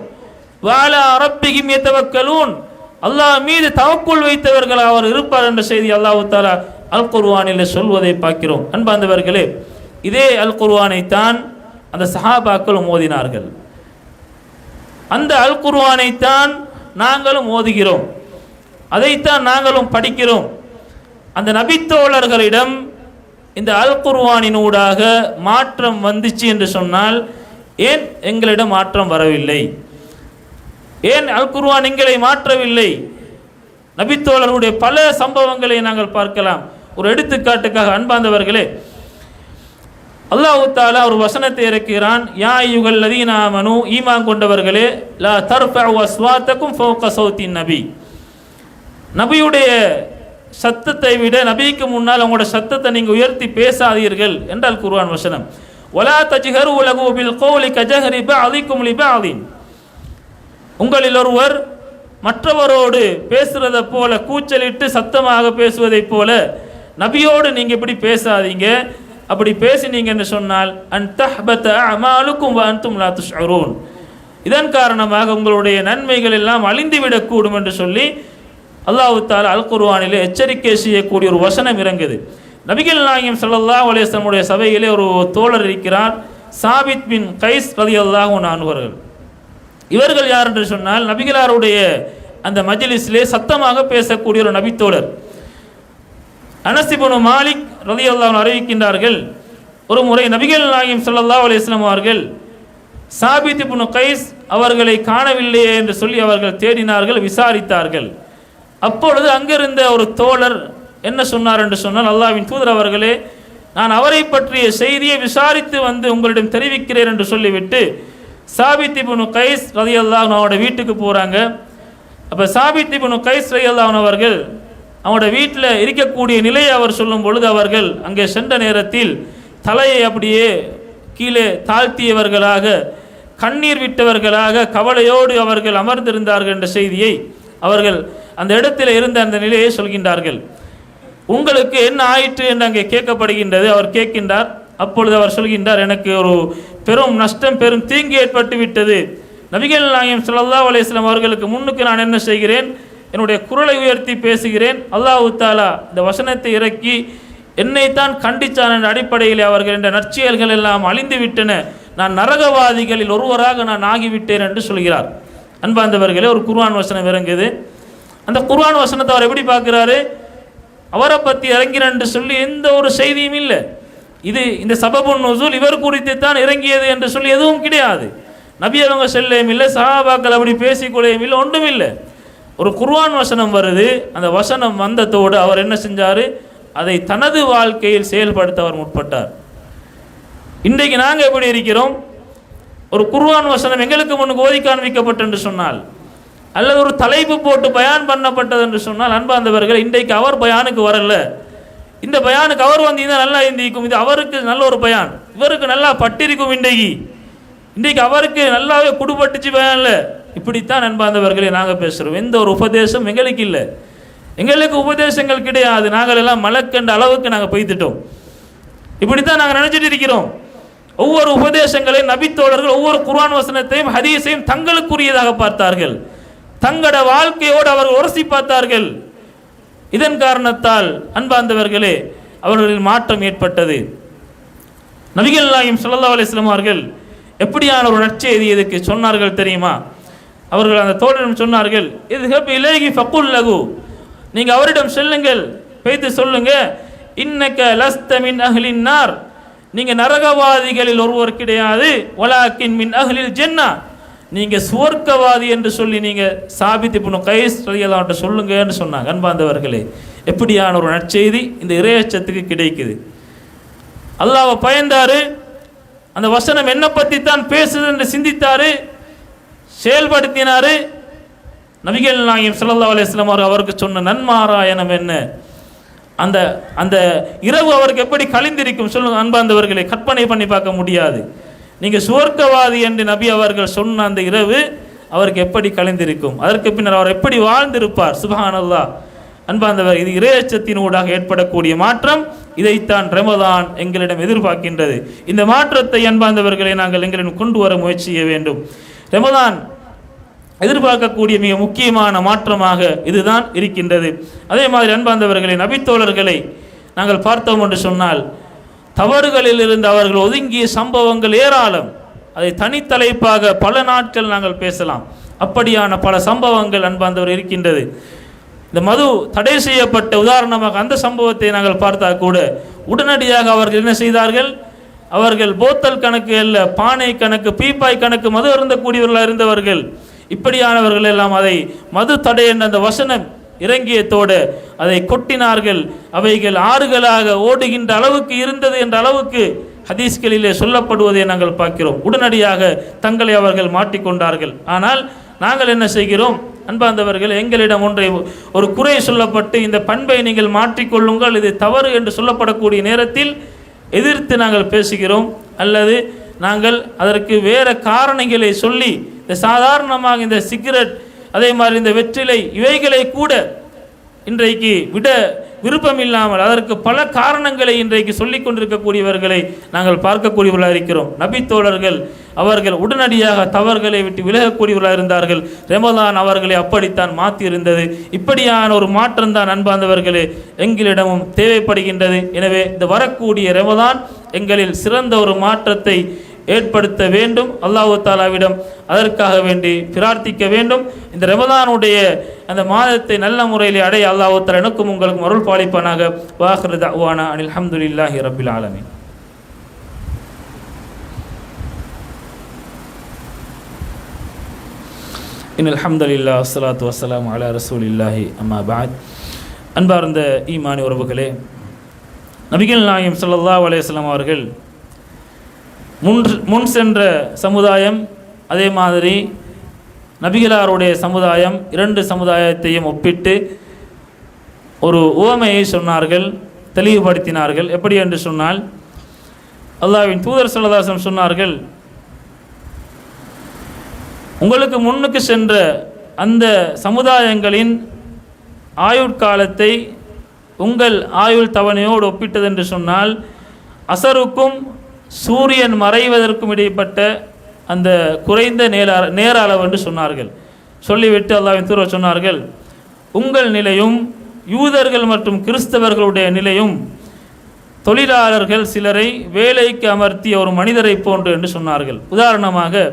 வஅலா ரப்பிஹிம் யதவக்கலூன், அல்லாஹ் மீது தவக்குல் வைத்தவர்கள் அவர் இருப்பார் என்ற செய்தி அல்லாஹ் தஆலா அல் குர்ஆனில் சொல்வதை பார்க்கிறோம். அன்பார்ந்தவர்களே, இதே அல் குர்ஆனை தான் அந்த சஹாபாக்களும் ஓதினார்கள். அந்த அல் குர்ஆனை தான் நாங்களும் ஓதுகிறோம், அதைத்தான் நாங்களும் படிக்கிறோம். அந்த நபித்தோழர்களிடம் இந்த அல் குர்ஆனினூடாக மாற்றம் வந்துச்சு என்று சொன்னால் ஏன் எங்களிடம் மாற்றம் வரவில்லை? ஏன் அல் குர்ஆன் எங்களை மாற்றவில்லை? நபித்தோழர்களுடைய பல சம்பவங்களை நாங்கள் பார்க்கலாம். ஒரு எடுத்துக்காட்டுக்காக அன்பார்ந்தவர்களே, அல்லாஹ் தஆலா ஒரு வசனத்தை இறக்குகிறான், யா அய்யுஹல்லதீன ஆமனூ, ஈமான் கொண்டவர்களே, லா தர்ஃபஉ அஸ்வாத்தகும் ஃபௌக ஸௌத்தின் நபி, நபியுடைய சத்தத்தை விட நபிக்கு முன்னால் உங்களுடைய சத்தத்தை நீங்கள் உயர்த்தி பேசாதீர்கள் என்றால் குர்ஆன் வசனம். வலா தஜ்ஹரு லஹு பில் கௌலி கஜஹரி பஅதிக்கும் லிபஅதின், உங்களில் ஒருவர் மற்றவரோடு பேசுறதை போல கூச்சலிட்டு சத்தமாக பேசுவதை போல நபியோடு நீங்க இப்படி பேசாதீங்க. அப்படி பேசினீங்கன்னு சொன்னால் அன் தஹ்பத அமாலுக்கும் வ அன்தும் லா துஷ்உரூன், இதன் காரணமாக உங்களுடைய நன்மைகள் எல்லாம் அழிந்துவிடக்கூடும் என்று சொல்லி அல்லாஹ் தஆலா அல் குர்ஆனிலே எச்சரிக்கை செய்யக்கூடிய ஒரு வசனம் இறங்குது. நபிகள் நாயகம் ஸல்லல்லாஹு அலைஹி வஸல்லம் உடைய சபையிலே ஒரு தோழர் இருக்கிறார், சாபித் பின் கைஸ் ரலியல்லாஹு அன்ஹு அவர்கள். இவர்கள் யார் என்று சொன்னால் நபிகளாருடைய அந்த மஜ்லிஸிலே சத்தமாக பேசக்கூடிய ஒரு நபித்தோழர். அனஸ் இப்னு மாலிக் ரலியல்லாஹு அன்ஹு அறிவிக்கின்றார்கள், ஒரு முறை நபிகள் நாயகம் ஸல்லல்லாஹு அலைஹி வஸல்லம் அவர்கள் சாபித் இப்னு கைஸ் அவர்களை காணவில்லையே என்று சொல்லி அவர்கள் தேடினார்கள், விசாரித்தார்கள். அப்பொழுது அங்கிருந்த ஒரு தோழர் என்ன சொன்னார் என்று சொன்னால், அல்லாஹ்வின் தூதர் அவர்களே, நான் அவரை பற்றிய செய்தியை விசாரித்து வந்து உங்களிடம் தெரிவிக்கிறேன் என்று சொல்லிவிட்டு சாபித் இப்னு கைஸ் ரலியல்லாஹு அன்ஹு அவருடைய வீட்டுக்கு போகிறாங்க. அப்போ சாபித் இப்னு கைஸ் ரலியல்லாஹு அன்ஹு அவர்கள் அவருடைய வீட்டில் இருக்கக்கூடிய நிலையை அவர் சொல்லும் பொழுது அவர்கள் அங்கே சென்ற நேரத்தில் தலையை அப்படியே கீழே தாழ்த்தியவர்களாக, கண்ணீர் விட்டவர்களாக, கவலையோடு அவர்கள் அமர்ந்திருந்தார்கள் என்ற செய்தியை அவர்கள் அந்த இடத்தில் இருந்த அந்த நிலையை சொல்கின்றார்கள். உங்களுக்கு என்ன ஆயிற்று என்று அங்கே கேட்கப்படுகின்றது. அவர் கேட்கின்றார். அப்பொழுது அவர் சொல்கின்றார், எனக்கு ஒரு பெரும் நஷ்டம், பெரும் தீங்கு ஏற்பட்டு விட்டது. நபிகள் நாயகம் ஸல்லல்லாஹு அலைஹி வஸல்லம் அவர்களுக்கு முன்னுக்கு நான் என்ன செய்கிறேன், என்னுடைய குரலை உயர்த்தி பேசுகிறேன். அல்லாஹ் தஆலா இந்த வசனத்தை இறக்கி என்னைத்தான் கண்டிச்சான் என்ற அடிப்படையில் அவர்கள் என்ற நற்செயல்கள் எல்லாம் அழிந்து விட்டன, நான் நரகவாதிகளில் ஒருவராக நான் ஆகிவிட்டேன் என்று சொல்கிறார். அன்பார்ந்தவர்களே, ஒரு குர்ஆன் வசனம் இறங்குது. அந்த குர்ஆன் வசனத்தை அவர் எப்படி பார்க்கிறாரு, அவரை பற்றி இறங்கிறேன் என்று சொல்லி எந்த ஒரு செய்தியும் இல்லை. இது இந்த சபபுன் நுசூல் இவர் குறித்து தான் இறங்கியது என்று சொல்லி எதுவும் கிடையாது. நபி அவங்க செல்லையும் இல்லை, சஹாபாக்கள் அப்படி பேசிக்கொள்ளையும் இல்லை, ஒன்றும் இல்லை. ஒரு குர்ஆன் வசனம் வருது, அந்த வசனம் வந்ததோடு அவர் என்ன செஞ்சார், அதை தனது வாழ்க்கையில் செயல்படுத்த அவர் முற்பட்டார். இன்றைக்கு நாங்கள் எப்படி இருக்கிறோம், ஒரு குர்ஆன் வசனம் எங்களுக்கு முன்னுக்கு ஓதி காண்பிக்கப்பட்டு என்று சொன்னால், அல்லது ஒரு தலைப்பு போட்டு பயான் பண்ணப்பட்டது என்று சொன்னால், அன்பார்ந்தவர்கள் இன்றைக்கு அவர் பயானுக்கு வரல, இந்த பயானுக்கு அவர் வந்தீங்கன்னா நல்லா இருந்திருக்கும், இது அவருக்கு நல்ல ஒரு பயான், இவருக்கு நல்லா பட்டிருக்கும், இன்றைக்கு அவருக்கு நல்லாவே குடுபட்டுச்சு பயான்ல, இப்படித்தான் அன்பார்ந்தவர்களை நாங்கள் பேசுகிறோம். எந்த ஒரு உபதேசம் எங்களுக்கு இல்லை, எங்களுக்கு உபதேசங்கள் கிடையாது. நாங்கள் எல்லாம் மலக்கண்ட அளவுக்கு நாங்கள் போய்த்துட்டோம். இப்படித்தான் நாங்கள் நினைச்சிட்டு இருக்கிறோம். ஒவ்வொரு உபதேசங்களையும் நபித்தோழர்கள் ஒவ்வொரு குர்ஆன் வசனத்தையும் ஹதீஸையும் தங்களுக்குரியதாக பார்த்தார்கள். தங்களோட வாழ்க்கையோடு அவர்கள் உரசி பார்த்தார்கள். இதன் காரணத்தால் அன்பார்ந்தவர்களே அவர்களின் மாற்றம் ஏற்பட்டது. நபிகள் நாயகம் ஸல்லல்லாஹு அலைஹி வஸல்லம் அவர்கள் எப்படியான ஒரு நற்செய்தி இதுக்கு சொன்னார்கள் தெரியுமா? அவர்கள் அந்த தோழரிடம் சொன்னார்கள், இத்ஹப் இலைஹி ஃபகுல் லஹு, நீங்க அவரிடம் செல்லுங்கள், பேய்த்து சொல்லுங்க, இன்னக லஸ்த மின் அஹ்லின் நார், நீங்க நரகவாதிகளில் ஒருவர் கிடையாது, வலாக்கின் மின் அஹ்லில் ஜன்னah, நீங்க சுவர்க்கவாதி என்று சொல்லி நீங்க சாபித் இப்னு கைஸ் ரலியல்லாஹு அன்ஹு சொல்லுங்கன்னு சொன்னாங்க. அன்பார்ந்தவர்களே எப்படியான ஒரு நற்செய்தி இந்த இறையச்சத்துக்கு கிடைக்குது. அல்லாஹ்வை பயந்தாரு, அந்த வசனம் என்ன பற்றி தான் பேசுது என்று சிந்தித்தாரு, செயல்படுத்தினாரு. நபிகள் நாயகம் ஸல்லல்லாஹு அலைஹி வஸல்லம் அவருக்கு சொன்ன நன்மாராயணம் என்ன, அந்த அந்த இரவு அவருக்கு எப்படி கழிந்திருக்கும் சொல்லுங்க அன்பார்ந்தவர்களே, கற்பனை பண்ணி பார்க்க முடியாது. நீங்க சுவர்க்கவாதி என்று நபி அவர்கள் சொன்ன அந்த இரவு அவருக்கு எப்படி கழிந்திருக்கும், அதற்கு பின்னர் அவர் எப்படி வாழ்ந்திருப்பார். சுப்ஹானல்லாஹ். அன்பார்ந்தவர், இது இறையச்சத்தின் ஊடாக ஏற்படக்கூடிய மாற்றம். இதைத்தான் ரமதான் எங்களிடம் எதிர்பார்க்கின்றது. இந்த மாற்றத்தை அன்பார்ந்தவர்களை நாங்கள் எங்களிடம் கொண்டு வர முயற்சி செய்ய வேண்டும். ரமதான் எதிர்பார்க்கக்கூடிய மிக முக்கியமான மாற்றமாக இதுதான் இருக்கின்றது. அதே மாதிரி அன்பார்ந்தவர்களை நபித்தோழர்களை நாங்கள் பார்த்தோம் என்று சொன்னால் தவறுகளில் இருந்து அவர்கள் ஒதுங்கிய சம்பவங்கள் ஏராளம். அதை தனித்தலைப்பாக பல நாட்கள் நாங்கள் பேசலாம். அப்படியான பல சம்பவங்கள் அன்பார்ந்தவர் இருக்கின்றது. இந்த மது தடை செய்யப்பட்ட உதாரணமாக அந்த சம்பவத்தை நாங்கள் பார்த்தா கூட உடனடியாக அவர்கள் என்ன செய்தார்கள், அவர்கள் போத்தல் கணக்கு அல்ல, பானை கணக்கு, பீப்பாய் கணக்கு மது அருந்தக்கூடியவர்களாக இருந்தவர்கள். இப்படியானவர்கள் எல்லாம் அதை மது தடை என்ற அந்த வசனம் இறங்கியத்தோடு அதை கொட்டினார்கள். அவைகள் ஆறுகளாக ஓடுகின்ற அளவுக்கு இருந்தது என்ற அளவுக்கு ஹதீஸ்களிலே சொல்லப்படுவதை நாங்கள் பார்க்கிறோம். உடனடியாக தங்களை அவர்கள் மாட்டிக்கொண்டார்கள். ஆனால் நாங்கள் என்ன செய்கிறோம் அன்பார்ந்தவர்கள், எங்களிடம் ஒரு குறை சொல்லப்பட்டு இந்த பண்பை நீங்கள் மாற்றிக்கொள்ளுங்கள், இது தவறு என்று சொல்லப்படக்கூடிய நேரத்தில் எதிர்த்து நாங்கள் பேசுகிறோம். அல்லது நாங்கள் அதற்கு வேறு காரணங்களை சொல்லி இந்த சாதாரணமாக இந்த சிகரெட், அதே மாதிரி இந்த வெற்றிலை, இவைகளை கூட இன்றைக்கு விட விருப்பம் இல்லாமல் அதற்கு பல காரணங்களை இன்றைக்கு சொல்லிக் கொண்டிருக்கக்கூடியவர்களை நாங்கள் பார்க்கக்கூடியவர்களாக இருக்கிறோம். நபித்தோழர்கள் அவர்கள் உடனடியாக தவறுகளை விட்டு விலகக்கூடியவர்களாக இருந்தார்கள். ரமதான் அவர்களை அப்படித்தான் மாற்றியிருந்தது. இப்படியான ஒரு மாற்றம் தான் அன்பார்ந்தவர்களே எங்களிடமும் தேவைப்படுகின்றது. எனவே இந்த வரக்கூடிய ரமதான் எங்களில் சிறந்த ஒரு மாற்றத்தை ஏற்படுத்த வேண்டும். அல்லாஹ் தஆலாவிடம் அதற்காக வேண்டி பிரார்த்திக்க வேண்டும். இந்த ரமதானுடைய அந்த மாதத்தை நல்ல முறையில் அடைய அல்லாஹ் தஆலா எனக்கும் உங்களுக்கும் அருள் பாலிப்பானாக. வாஹிரு தஅவானா அனில் ஹம்துலில்லாஹி ரப்பில் ஆலமீன். இன்னல் ஹம்துலில்லாஹ் வஸ்ஸலாத்து வஸ்ஸலாமு அலா ரசூலில்லாஹி அம்மா பஅத். அன்பார்ந்த ஈமானி உறவுகளே, நபிகள் நாயகம் ஸல்லல்லாஹு அலைஹி வஸல்லம் அவர்கள் முன் சென்ற சமுதாயம், அதே மாதிரி நபிகளாருடைய சமுதாயம், இரண்டு சமுதாயத்தையும் ஒப்பிட்டு ஒரு உவமையை சொன்னார்கள், தெளிவுபடுத்தினார்கள். எப்படி என்று சொன்னால், அல்லாஹ்வின் தூதர் ஸல்லல்லாஹு அலைஹி வஸல்லம் சொன்னார்கள், உங்களுக்கு முன்னுக்கு சென்ற அந்த சமுதாயங்களின் ஆயுட்காலத்தை உங்கள் ஆயுள் தவணையோடு ஒப்பிட்டது என்று சொன்னால் அசருக்கும் சூரியன் மறைவதற்கும் இடைப்பட்ட அந்த குறைந்த நேர அளவு என்று சொன்னார்கள். சொல்லிவிட்டு அல்லாஹ்வின் தூதர் சொன்னார்கள், உங்கள் நிலையும் யூதர்கள் மற்றும் கிறிஸ்தவர்களுடைய நிலையும் தொழிலாளர்கள் சிலரை வேலைக்கு அமர்த்திய ஒரு மனிதரை போன்று என்று சொன்னார்கள். உதாரணமாக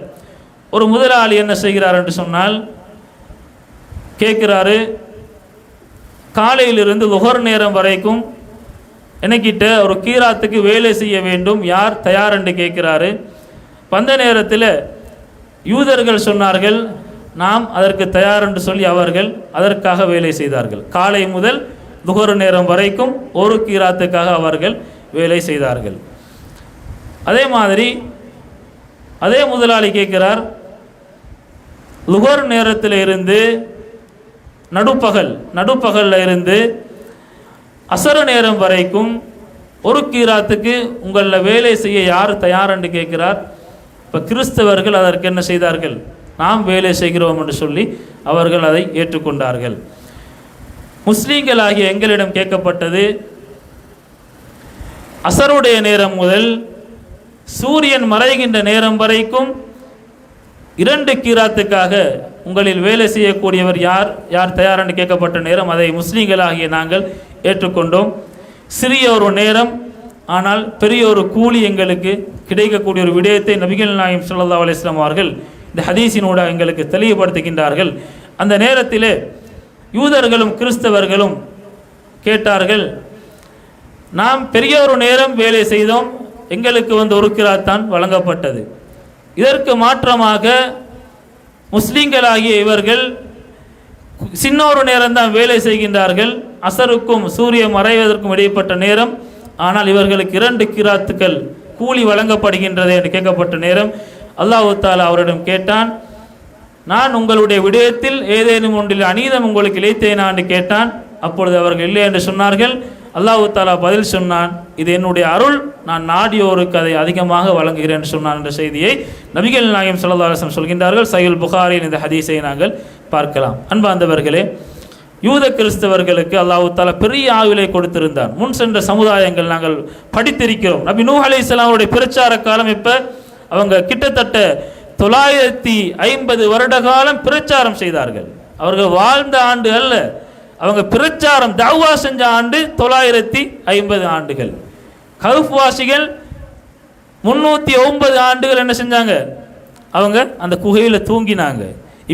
ஒரு முதலாளி என்ன செய்கிறார் என்று சொன்னால், கேட்கிறாரு, காலையிலிருந்து லுஹர் நேரம் வரைக்கும் எனக்கிட்ட ஒரு கீராத்துக்கு வேலை செய்ய வேண்டும், யார் தயார் என்று கேட்கிறாரு. அந்த நேரத்தில் யூதர்கள் சொன்னார்கள், நாம் அதற்கு தயார் என்று சொல்லி அவர்கள் அதற்காக வேலை செய்தார்கள். காலை முதல் லுஹர் நேரம் வரைக்கும் ஒரு கீராத்துக்காக அவர்கள் வேலை செய்தார்கள். அதே மாதிரி அதே முதலாளி கேட்கிறார், லுஹர் நேரத்தில் இருந்து நடுப்பகலில் இருந்து அசர நேரம் வரைக்கும் ஒரு கீராத்துக்கு உங்களில் வேலை செய்ய யார் தயார் என்று கேட்கிறார். இப்போ கிறிஸ்தவர்கள் அதற்கு என்ன செய்தார்கள், நாம் வேலை செய்கிறோம் என்று சொல்லி அவர்கள் அதை ஏற்றுக்கொண்டார்கள். முஸ்லீம்கள் ஆகிய எங்களிடம் கேட்கப்பட்டது, அசருடைய நேரம் முதல் சூரியன் மறைகின்ற நேரம் வரைக்கும் 2 கீராத்துக்காக உங்களில் வேலை செய்யக்கூடியவர் யார் யார் தயார் என்று கேட்கப்பட்ட நேரம் அதை முஸ்லீம்களாகிய நாங்கள் ஏற்றுக்கொண்டோம். சிறிய ஒரு நேரம், ஆனால் பெரிய ஒரு கூலி எங்களுக்கு கிடைக்கக்கூடிய ஒரு விடயத்தை நபிகள் நாயகம் ஸல்லல்லாஹு அலைஹி வஸல்லம் அவர்கள் இந்த ஹதீஸினூட எங்களுக்கு தெளிவுபடுத்துகின்றார்கள். அந்த நேரத்திலே யூதர்களும் கிறிஸ்தவர்களும் கேட்டார்கள், நாம் பெரிய ஒரு நேரம் வேலை செய்தோம், எங்களுக்கு ஒரு கிராத் தான் வழங்கப்பட்டது. இதற்கு மாற்றமாக முஸ்லீம்களாகிய இவர்கள் சின்ன ஒரு நேரம் தான் வேலை செய்கின்றார்கள், அசருக்கும் சூரிய மறைவதற்கும் இடைப்பட்ட நேரம். ஆனால் இவர்களுக்கு 2 கிராத்துக்கள் கூலி வழங்கப்படுகின்றது என்று கேட்கப்பட்ட நேரம் அல்லாஹ் தஆலா அவரிடம் கேட்டான், நான் உங்களுடைய விடயத்தில் ஏதேனும் ஒன்றில் அநீதம் உங்களுக்கு இழைத்தேனா என்று கேட்டான். அப்பொழுது அவர்கள் இல்லை என்று சொன்னார்கள். அல்லாஹ் தஆலா பதில் சொன்னான், இது என்னுடைய அருள், நான் நாடியோருக்கு அதை அதிகமாக வழங்குகிறேன் என்று சொன்னான் என்ற செய்தியை நபிகள் நாயகம் ஸல்லல்லாஹு அலைஹி வஸல்லம் சொல்கின்றார்கள். சஹீஹுல் புகாரியில் இந்த ஹதீஸை நாங்கள் பார்க்கலாம். அன்பார்ந்தவர்களே, யூத கிறிஸ்தவர்களுக்கு அல்லாஹ் தஆலா பெரிய ஆயுளை கொடுத்திருந்தான். முன் சென்ற சமுதாயங்கள் நாங்கள் படித்திருக்கிறோம். நபி நூஹ் அலைஹிஸ்ஸலாமுடைய பிரச்சார காலம் இப்போ அவங்க கிட்டத்தட்ட 950 வருட காலம் பிரச்சாரம் செய்தார்கள். அவர்கள் வாழ்ந்த ஆண்டு அல்ல, அவங்க பிரச்சாரம் தஅவா செஞ்ச ஆண்டு 950 ஆண்டுகள். கஹ்ஃப் வாசிகள் 309 ஆண்டுகள் என்ன செஞ்சாங்க, அவங்க அந்த குகையில் தூங்கினாங்க.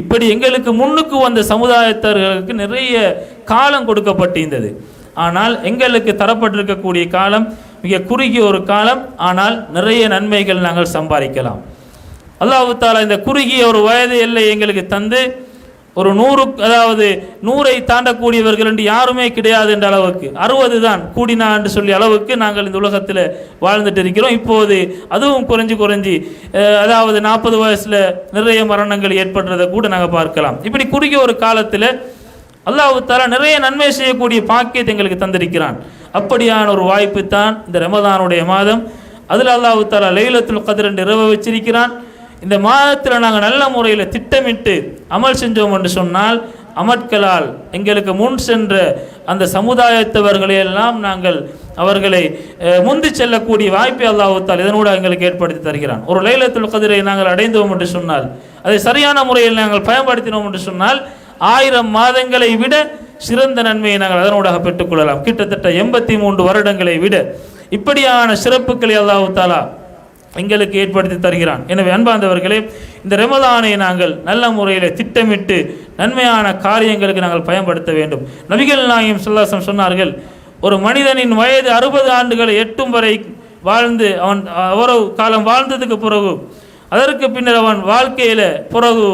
இப்படி எங்களுக்கு முன்னுக்கு வந்த சமுதாயத்தர்களுக்கு நிறைய காலம் கொடுக்கப்பட்டிருந்தது. ஆனால் எங்களுக்கு தரப்பட்டிருக்கக்கூடிய காலம் மிக குறுகிய ஒரு காலம், ஆனால் நிறைய நன்மைகள் நாங்கள் சம்பாதிக்கலாம். அல்லாஹ் தஆலா இந்த குறுகிய ஒரு வயது எல்லை எங்களுக்கு தந்து ஒரு 100, அதாவது 100ஐ தாண்டக்கூடியவர்கள் என்று யாருமே கிடையாது என்ற அளவுக்கு 60 தான் கூடினா என்று சொல்லி அளவுக்கு நாங்கள் இந்த உலகத்தில் வாழ்ந்துட்டு இருக்கிறோம். இப்போது அதுவும் குறைஞ்சி அதாவது 40 வயசில் நிறைய மரணங்கள் ஏற்படுறதை கூட நாங்கள் பார்க்கலாம். இப்படி குறுகிய ஒரு காலத்தில் அல்லாஹ் தஆலா நிறைய நன்மை செய்யக்கூடிய பாக்கியத்தை எங்களுக்கு தந்திருக்கிறான். அப்படியான ஒரு வாய்ப்பு தான் இந்த ரமதானுடைய மாதம். அதில் அல்லாஹ் தஆலா லைலத்துல் கத்ர் என்ற இரவை வச்சிருக்கிறான். இந்த மாதத்தில் நாங்கள் நல்ல முறையில் திட்டமிட்டு அமல் செஞ்சோம் என்று சொன்னால் அமட்களால் எங்களுக்கு முன் சென்ற அந்த சமுதாயத்தவர்களையெல்லாம் நாங்கள் அவர்களை முந்தி செல்லக்கூடிய வாய்ப்பை அல்லாஹ் தஆலா இதனோடு எங்களுக்கு ஏற்படுத்தி தருகிறான். ஒரு லைலத்துல் கத்ரை நாங்கள் அடைந்தோம் என்று சொன்னால், அதை சரியான முறையில் நாங்கள் பயன்படுத்தினோம் என்று சொன்னால் 1000 மாதங்களை விட சிறந்த நன்மையை நாங்கள் அதனூடாக பெற்றுக்கொள்ளலாம். கிட்டத்தட்ட 83 வருடங்களை விட இப்படியான சிறப்புகளை அல்லாஹ் தஆலா எங்களுக்கு ஏற்படுத்தி தருகிறான். எனவே அன்பார்ந்தவர்களே, இந்த ரமலானை நாங்கள் நல்ல முறையில் திட்டமிட்டு நன்மையான காரியங்களுக்கு நாங்கள் பயன்படுத்த வேண்டும். நபிகள் நாயகம் ஸல்லல்லாஹு அலைஹி வஸல்லம் சொன்னார்கள், ஒரு மனிதனின் வயது 60 ஆண்டுகளை எட்டும் வரை வாழ்ந்து அவன் அவ்வளவு காலம் வாழ்ந்ததுக்கு பிறகு அதற்கு பின்னர் அவன் வாழ்க்கையில் பிறகு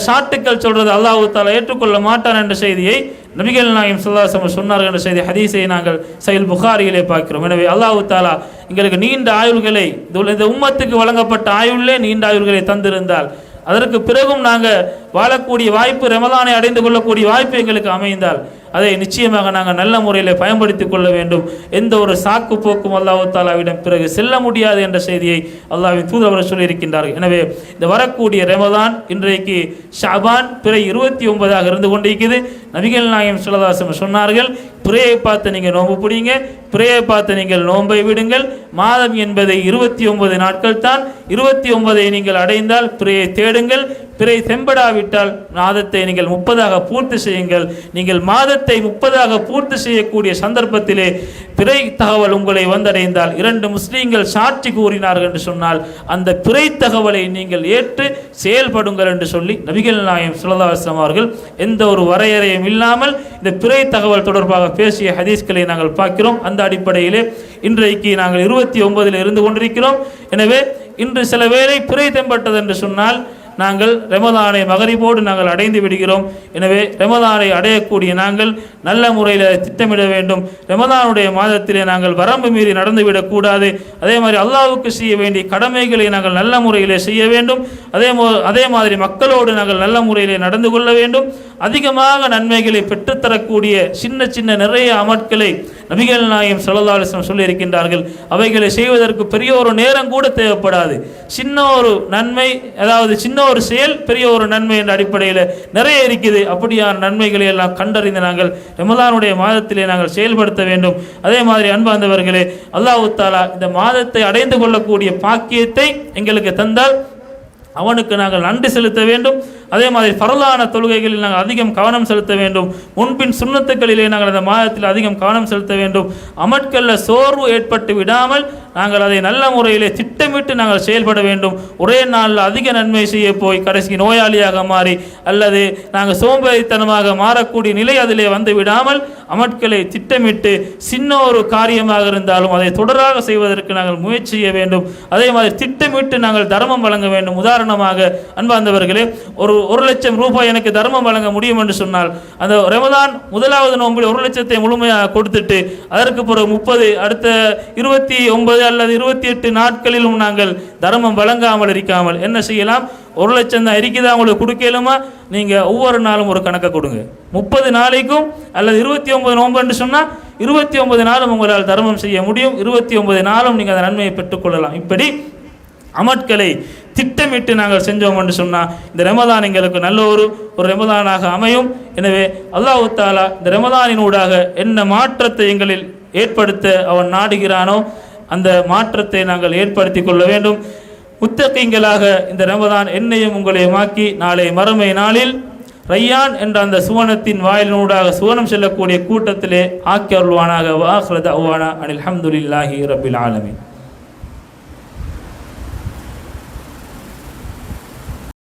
ஷாட்டுக்கள் சொல்றது அல்லாஹ் தஆலா ஏற்றுக்கொள்ள மாட்டான் என்ற செய்தியை நபிகள் நாயகம் ஸல்லல்லாஹு அலைஹி வஸல்லம் சொன்னார்கள் என்ற செய்தி ஹதீஸை நாங்கள் சஹீஹுல் புகாரியிலே பார்க்கிறோம். எனவே அல்லாஹ் தஆலா எங்களுக்கு நீண்ட ஆயுள்களை, இந்த உம்மத்துக்கு வழங்கப்பட்ட ஆயுளிலே நீண்ட ஆயுள்களை தந்திருந்தால், அதற்கு பிறகும் நாங்கள் வாழக்கூடிய வாய்ப்பு, ரமலானை அடைந்து கொள்ளக்கூடிய வாய்ப்பு எங்களுக்கு அமைந்தால் அதை நிச்சயமாக நாங்கள் நல்ல முறையில் பயன்படுத்தி கொள்ள வேண்டும். எந்த ஒரு சாக்கு போக்கும் அல்லாஹ் தஆலாவிடம் பிறகு செல்ல முடியாது என்ற செய்தியை அல்லாஹ்வின் தூதர் சொல்லியிருக்கின்றார்கள். எனவே இந்த வரக்கூடிய ரமலான் இன்றைக்கு ஷஅபான் பிறை 29ஆக இருந்து கொண்டிருக்கிறது. நபிகள் நாயகம் ஸல்லல்லாஹு அலைஹி வஸல்லம் சொன்னார்கள், பிறையை பார்த்து நீங்கள் நோன்பு பிடிங்க, பிறையை பார்த்து நீங்கள் நோன்பை விடுங்கள். மாதம் என்பதை 29 நாட்கள் தான். 29ஐ நீங்கள் அடைந்தால் பிறையை தேடுங்கள். பிறை தென்படாவிட்டால் மாதத்தை நீங்கள் 30ஆக பூர்த்தி செய்யுங்கள். நீங்கள் மாதத்தை 30ஆக பூர்த்தி செய்யக்கூடிய சந்தர்ப்பத்திலே பிறை தகவல் உங்களை வந்தடைந்தால், 2 முஸ்லீம்கள் சாட்சி கூறினார்கள் என்று சொன்னால் அந்த பிறை தகவலை நீங்கள் ஏற்று செயல்படுங்கள் என்று சொல்லி நபிகள் நாயகம் ஸல்லல்லாஹு அலைஹி வஸல்லம் அவர்கள் எந்த ஒரு வரையறையும் இல்லாமல் இந்த பிறை தகவல் தொடர்பாக பேசிய ஹதீஸ்களை நாங்கள் பார்க்கிறோம். அந்த அடிப்படையிலே இன்றைக்கு நாங்கள் 29இல் இருந்து கொண்டிருக்கிறோம். எனவே இன்று சில வேளை பிறை தென்பட்டது என்று சொன்னால் நாங்கள் ரமலானை மகரிபோடு நாங்கள் அடைந்து விடுகிறோம். எனவே ரமலானை அடையக்கூடிய நாங்கள் நல்ல முறையில் திட்டமிட வேண்டும். ரமலானுடைய மாதத்திலே நாங்கள் வரம்பு மீறி நடந்துவிடக்கூடாது. அதே மாதிரி அல்லாஹ்வுக்கு செய்ய வேண்டிய கடமைகளை நாங்கள் நல்ல முறையிலே செய்ய வேண்டும். அதே மாதிரி மக்களோடு நாங்கள் நல்ல முறையிலே நடந்து கொள்ள வேண்டும். அதிகமாக நன்மைகளை பெற்றுத்தரக்கூடிய சின்ன சின்ன நிறைய அமட்களை நபிகள் நாயகம் ஸல்லல்லாஹு அலைஹி வஸல்லம் சொல்லி இருக்கின்றார்கள். அவைகளை செய்வதற்கு பெரிய ஒரு நேரம் கூட தேவைப்படாது. சின்ன ஒரு நன்மை, அதாவது சின்ன ஒரு செயல் பெரிய ஒரு நன்மை என்ற அடிப்படையில் நிறைய இருக்குது. அப்படியான நன்மைகளை எல்லாம் கண்டறிந்து நாங்கள் ரமலானுடைய மாதத்திலே நாங்கள் செயல்படுத்த வேண்டும். அதே மாதிரி அன்பார்ந்தவர்களே, அல்லாஹ் தஆலா இந்த மாதத்தை அடைந்து கொள்ளக்கூடிய பாக்கியத்தை எங்களுக்கு தந்தால் அவனுக்கு நாங்கள் நன்றி செலுத்த வேண்டும். அதே மாதிரி பரலான தொழுகைகளில் நாங்கள் அதிகம் கவனம் செலுத்த வேண்டும். முன்பின் சுன்னத்துக்களிலே நாங்கள் அந்த மாதத்தில் அதிகம் கவனம் செலுத்த வேண்டும். அமட்களில் சோர்வு ஏற்பட்டு விடாமல் நாங்கள் அதை நல்ல முறையிலே திட்டமிட்டு நாங்கள் செயல்பட வேண்டும். ஒரே நாளில் அதிக நன்மை செய்ய போய் கடைசி நோயாளியாக மாறி அல்லது நாங்கள் சோம்பேறித்தனமாக மாறக்கூடிய நிலை அதிலே வந்து விடாமல் அமட்களை திட்டமிட்டு சின்ன ஒரு காரியமாக இருந்தாலும் அதை தொடராக செய்வதற்கு நாங்கள் முயற்சி செய்ய வேண்டும். அதே மாதிரி திட்டமிட்டு நாங்கள் தர்மம் வழங்க வேண்டும். உதாரணமாக அன்பார்ந்தவர்களே, ஒரு 1,00,000 ரூபாய் எனக்கு தர்மம் வழங்க முடியும் என்று சொன்னால் அந்த ரமலான் முதலாவது நோம்பில் 1,00,000 முழுமையாக கொடுத்துட்டு அதற்கு பிறகு 30 அடுத்த 29 அல்லது 28 நாட்களிலும் நாங்கள் தர்மம் வழங்காமல் இருக்காமல் என்ன செய்யலாம்? 1,00,000 தான் இருக்குதா, உங்களுக்கு கொடுக்கலுமா? நீங்கள் ஒவ்வொரு நாளும் ஒரு கணக்கை கொடுங்க. 30 நாளைக்கும் அல்லது 29 நோன்பு என்று சொன்னால் 29 நாளும் உங்களால் தர்மம் செய்ய முடியும். 29 நாளும் நீங்கள் அந்த நன்மையை பெற்றுக்கொள்ளலாம். இப்படி அமட்களை திட்டமிட்டு நாங்கள் செஞ்சோம் என்று சொன்னால் இந்த ரமலான் எங்களுக்கு நல்ல ஒரு ரமலானாக அமையும். எனவே அல்லாஹ் தஆலா இந்த ரமலானினூடாக என்ன மாற்றத்தை எங்களில் ஏற்படுத்த அவன் நாடுகிறானோ அந்த மாற்றத்தை நாங்கள் ஏற்படுத்தி கொள்ள வேண்டும். முத்தகீங்களாக இந்த ரமலான் என்னையும் உங்களையும் ஆக்கி நாளை மறுமை நாளில் ரையான் என்ற அந்த சுவனத்தின் வாயிலினூடாக சுவனம் செல்லக்கூடிய கூட்டத்திலே ஆக்கி அருள்வானாக. வ ஆகிரு தஅவானா அனில் ஹம்துலில்லாஹி ரப்பில் ஆலமீன்.